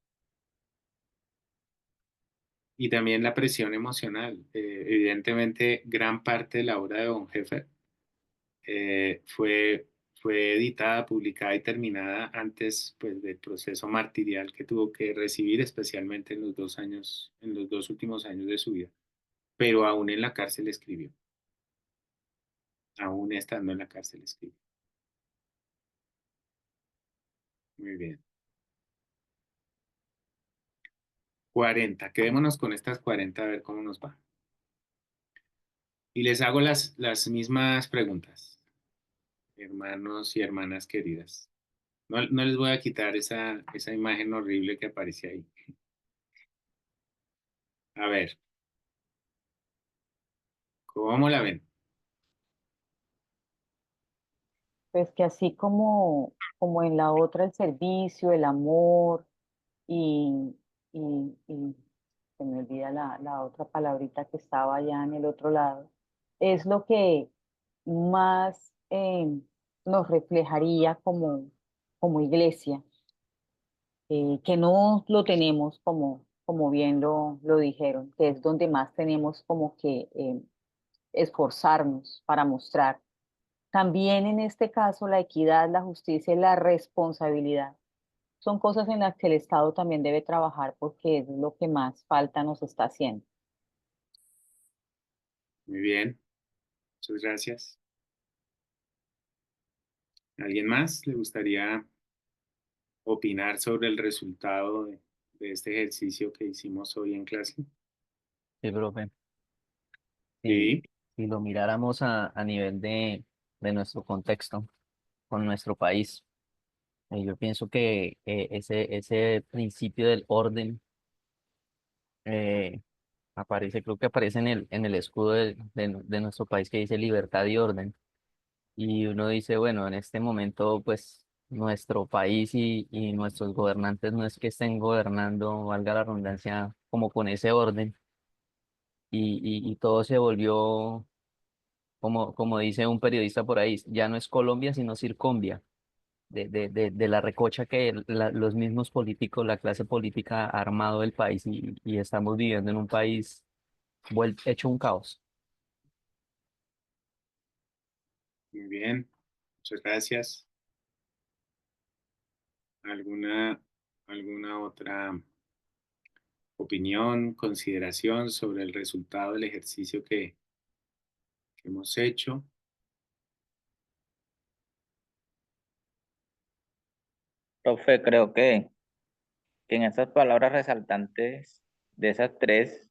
Y también la presión emocional. Evidentemente, gran parte de la obra de Bonhoeffer fue editada, publicada y terminada antes, pues, del proceso martirial que tuvo que recibir, especialmente en los 2 últimos años de su vida. Pero aún en la cárcel escribió. Aún estando en la cárcel escribió. Muy bien. 40. Quedémonos con estas 40 a ver cómo nos va. Y les hago las mismas preguntas, hermanos y hermanas queridas. No les voy a quitar esa imagen horrible que aparece ahí. A ver, ¿cómo la ven? Pues que así como en la otra el servicio, el amor y, y se me olvida la otra palabrita que estaba allá en el otro lado, es lo que más nos reflejaría como iglesia, que no lo tenemos como bien lo dijeron, que es donde más tenemos como que esforzarnos para mostrar. También en este caso la equidad, la justicia y la responsabilidad son cosas en las que el Estado también debe trabajar porque es lo que más falta nos está haciendo. Muy bien, muchas gracias. ¿Alguien más le gustaría opinar sobre el resultado de este ejercicio que hicimos hoy en clase? Sí, profe. Sí, Si lo miráramos a nivel de nuestro contexto, con nuestro país, yo pienso que ese principio del orden eh, creo que aparece en el escudo de nuestro país, que dice libertad y orden. Y uno dice, bueno, en este momento, pues nuestro país y nuestros gobernantes no es que estén gobernando, valga la redundancia, como con ese orden, y todo se volvió, como dice un periodista por ahí, ya no es Colombia, sino Circombia. de la recocha que los mismos políticos, la clase política ha armado el país y estamos viviendo en un país hecho un caos. Muy bien, muchas gracias. ¿Alguna otra opinión, consideración sobre el resultado del ejercicio que hemos hecho? Profe, creo que en esas palabras resaltantes de esas tres,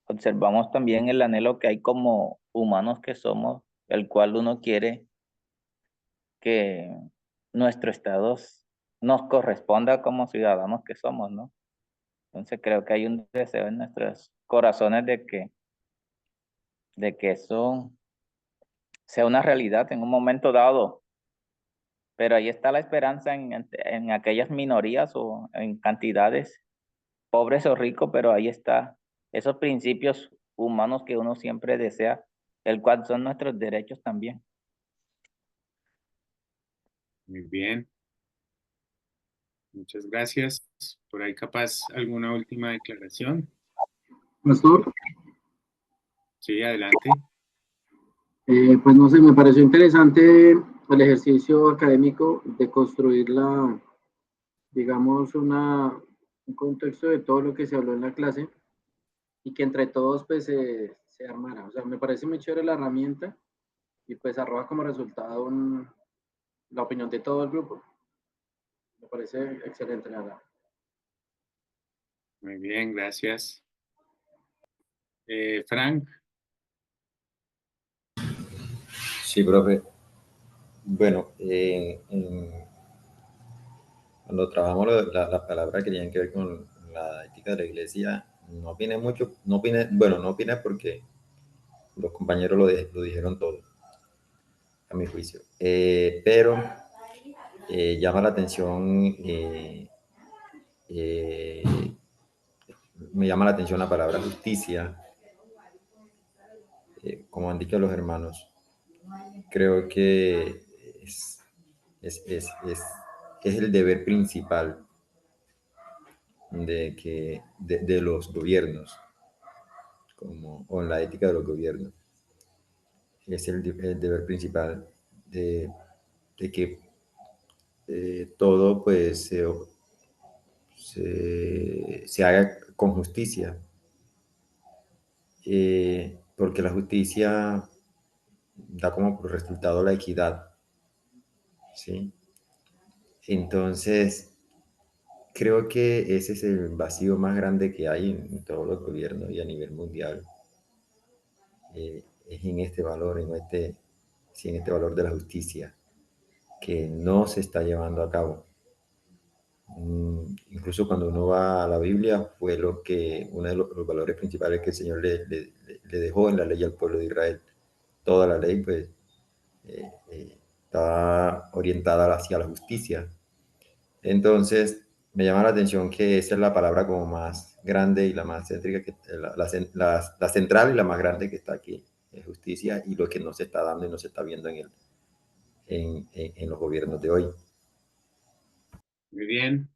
observamos también el anhelo que hay como humanos que somos, el cual uno quiere que nuestro estado nos corresponda como ciudadanos que somos, ¿no? Entonces creo que hay un deseo en nuestros corazones de que eso sea una realidad en un momento dado, pero ahí está la esperanza en aquellas minorías o en cantidades, pobres o ricos, pero ahí está esos principios humanos que uno siempre desea, el cual son nuestros derechos también. Muy bien, muchas gracias. Por ahí capaz alguna última declaración. Pastor, Sí, adelante. pues no sé, me pareció interesante el ejercicio académico de construir digamos, un contexto de todo lo que se habló en la clase y que entre todos pues se armara. O sea, me parece muy chévere la herramienta y pues arroja como resultado la opinión de todo el grupo. Me parece excelente, la verdad. Muy bien, gracias. Frank. Sí, profe. Bueno, cuando trabajamos la palabra que tenían que ver con la ética de la iglesia, no opiné mucho, no opiné porque los compañeros lo dijeron todo, a mi juicio. Pero llama la atención, me llama la atención la palabra justicia, como han dicho los hermanos. Creo que es el deber principal de los gobiernos, o en la ética de los gobiernos. Es el deber principal de que todo pues se haga con justicia, porque la justicia da como por resultado la equidad, ¿sí? Entonces, creo que ese es el vacío más grande que hay en todos los gobiernos y a nivel mundial. Es en este valor, en este valor de la justicia, que no se está llevando a cabo. Incluso cuando uno va a la Biblia, fue uno de los valores principales que el Señor le dejó en la ley al pueblo de Israel. Toda la ley, pues, estaba orientada hacia la justicia. Entonces, me llama la atención que esa es la palabra como más grande y la más céntrica, la central y la más grande que está aquí, es justicia, y lo que no se está dando y no se está viendo en los gobiernos de hoy. Muy bien,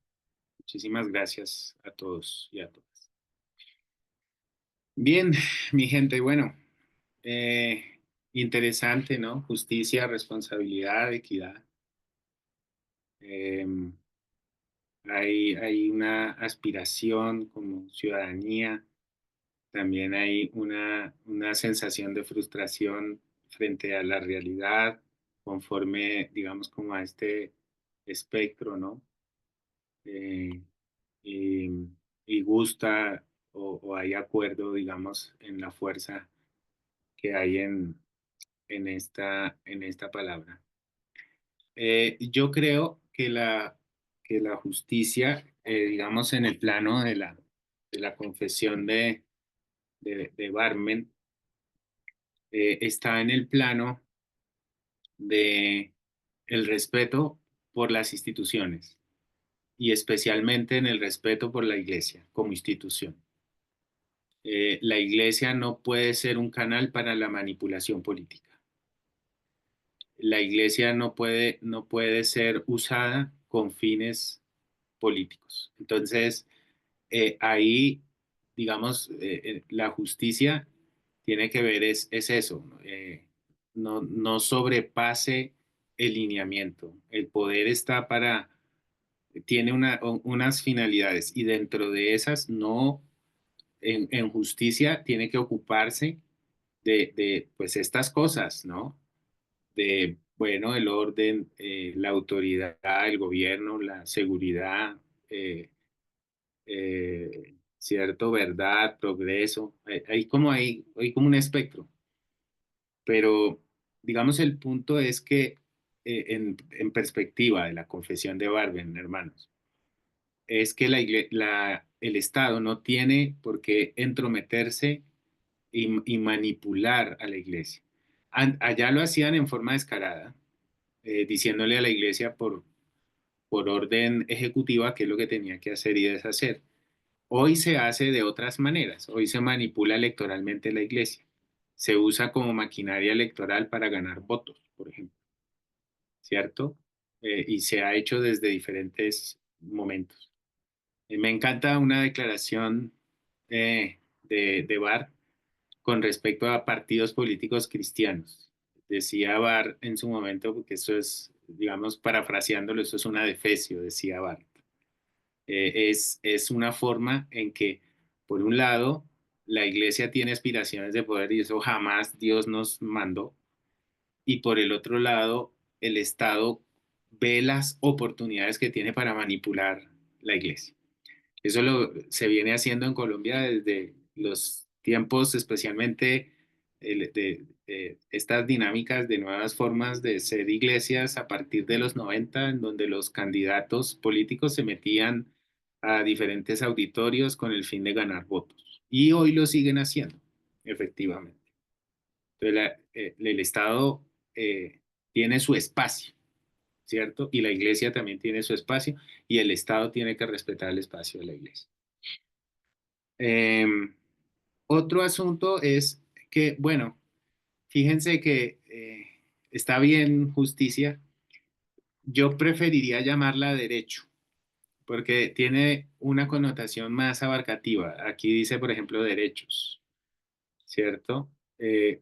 muchísimas gracias a todos y a todas. Bien, mi gente, bueno, interesante, ¿no? Justicia, responsabilidad, equidad. Hay una aspiración como ciudadanía, también hay una sensación de frustración frente a la realidad, conforme, digamos, como a este espectro, ¿no? Y, y gusta o hay acuerdo, digamos, en la fuerza que hay en esta palabra. Yo creo que la justicia, digamos, en el plano de la confesión de Barmen, está en el plano de el respeto por las instituciones y especialmente en el respeto por la iglesia como institución. La iglesia no puede ser un canal para la manipulación política. la iglesia no puede ser usada con fines políticos. Entonces, ahí, digamos, la justicia tiene que ver es eso, no sobrepase el lineamiento. El poder está tiene unas finalidades y dentro de esas no, en justicia tiene que ocuparse de pues estas cosas, ¿no? De, bueno, el orden, la autoridad, el gobierno, la seguridad, cierto, verdad, progreso, hay como un espectro, pero digamos el punto es que en perspectiva de la confesión de Barben, hermanos, es que el Estado no tiene por qué entrometerse y manipular a la iglesia. Allá lo hacían en forma descarada, diciéndole a la iglesia por orden ejecutiva qué es lo que tenía que hacer y deshacer. Hoy se hace de otras maneras. Hoy se manipula electoralmente la iglesia. Se usa como maquinaria electoral para ganar votos, por ejemplo, ¿cierto? Y se ha hecho desde diferentes momentos. Me encanta una declaración de Barr con respecto a partidos políticos cristianos. Decía Barr en su momento, porque eso es, digamos, parafraseándolo, eso es una defecio, decía Barr. Es una forma en que, por un lado, la iglesia tiene aspiraciones de poder y eso jamás Dios nos mandó. Y por el otro lado, el Estado ve las oportunidades que tiene para manipular la iglesia. Eso se viene haciendo en Colombia desde los tiempos, especialmente estas dinámicas de nuevas formas de ser iglesias a partir de los 90, en donde los candidatos políticos se metían a diferentes auditorios con el fin de ganar votos. Y hoy lo siguen haciendo, efectivamente. Entonces, el Estado tiene su espacio, ¿cierto? Y la iglesia también tiene su espacio y el Estado tiene que respetar el espacio de la iglesia. Otro asunto es que, bueno, fíjense que está bien justicia. Yo preferiría llamarla derecho, porque tiene una connotación más abarcativa. Aquí dice, por ejemplo, derechos, ¿cierto?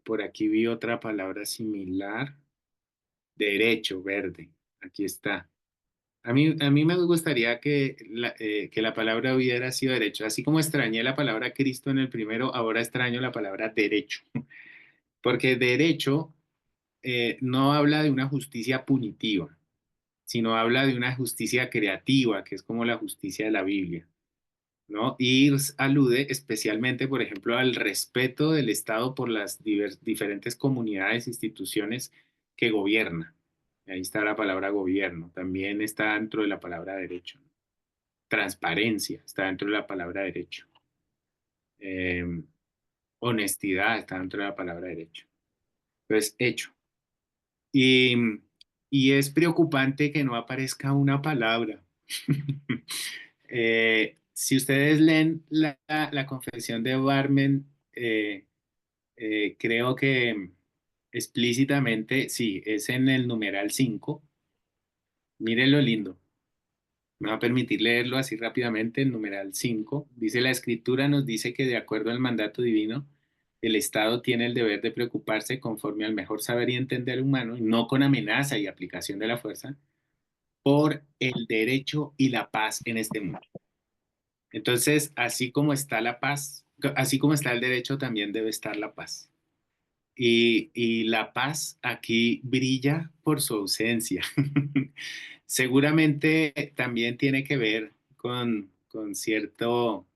Por aquí vi otra palabra similar, derecho, verde. Aquí está. A mí me gustaría que la palabra hubiera sido derecho. Así como extrañé la palabra Cristo en el primero, ahora extraño la palabra derecho. Porque derecho no habla de una justicia punitiva, sino habla de una justicia creativa, que es como la justicia de la Biblia, ¿no? Y alude especialmente, por ejemplo, al respeto del Estado por las diferentes comunidades, instituciones que gobierna. Ahí está la palabra gobierno, también está dentro de la palabra derecho. Transparencia está dentro de la palabra derecho. Honestidad está dentro de la palabra derecho. Entonces, hecho. Y, y es preocupante que no aparezca una palabra. Si ustedes leen la confesión de Barmen, creo que explícitamente, sí, es en el numeral 5. Miren lo lindo. Me va a permitir leerlo así rápidamente. El numeral 5 dice: la escritura nos dice que de acuerdo al mandato divino, el Estado tiene el deber de preocuparse conforme al mejor saber y entender humano, y no con amenaza y aplicación de la fuerza, por el derecho y la paz en este mundo. Entonces, así como está la paz, así como está el derecho, también debe estar la paz. Y la paz aquí brilla por su ausencia. Seguramente también tiene que ver con cierto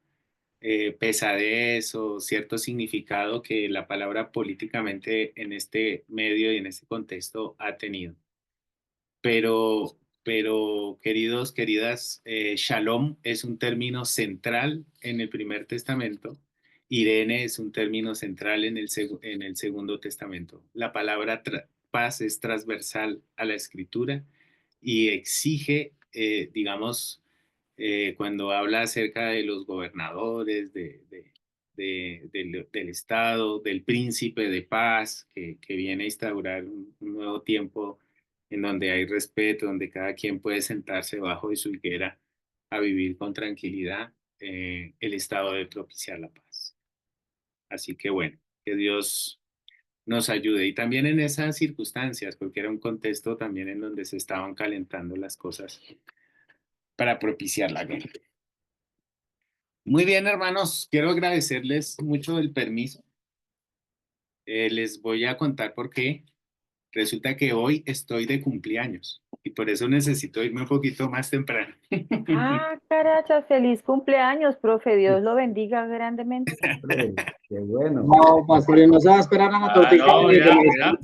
pesadez o cierto significado que la palabra políticamente en este medio y en este contexto ha tenido. Pero queridos, queridas, shalom es un término central en el Primer Testamento. Irene es un término central en el Segundo Testamento. La palabra paz es transversal a la escritura y exige, digamos, cuando habla acerca de los gobernadores, de del Estado, del príncipe de paz, que viene a instaurar un nuevo tiempo en donde hay respeto, donde cada quien puede sentarse bajo de su higuera a vivir con tranquilidad. El Estado debe propiciar la paz. Así que bueno, que Dios nos ayude. Y también en esas circunstancias, porque era un contexto también en donde se estaban calentando las cosas para propiciar la guerra. Muy bien, hermanos, quiero agradecerles mucho el permiso. Les voy a contar por qué. Resulta que hoy estoy de cumpleaños y por eso necesito irme un poquito más temprano. Ah, caracha, feliz cumpleaños, profe. Dios lo bendiga grandemente. Qué bueno. No, pastor, y no se va a esperar a la tortita. No, que ya, me- ya,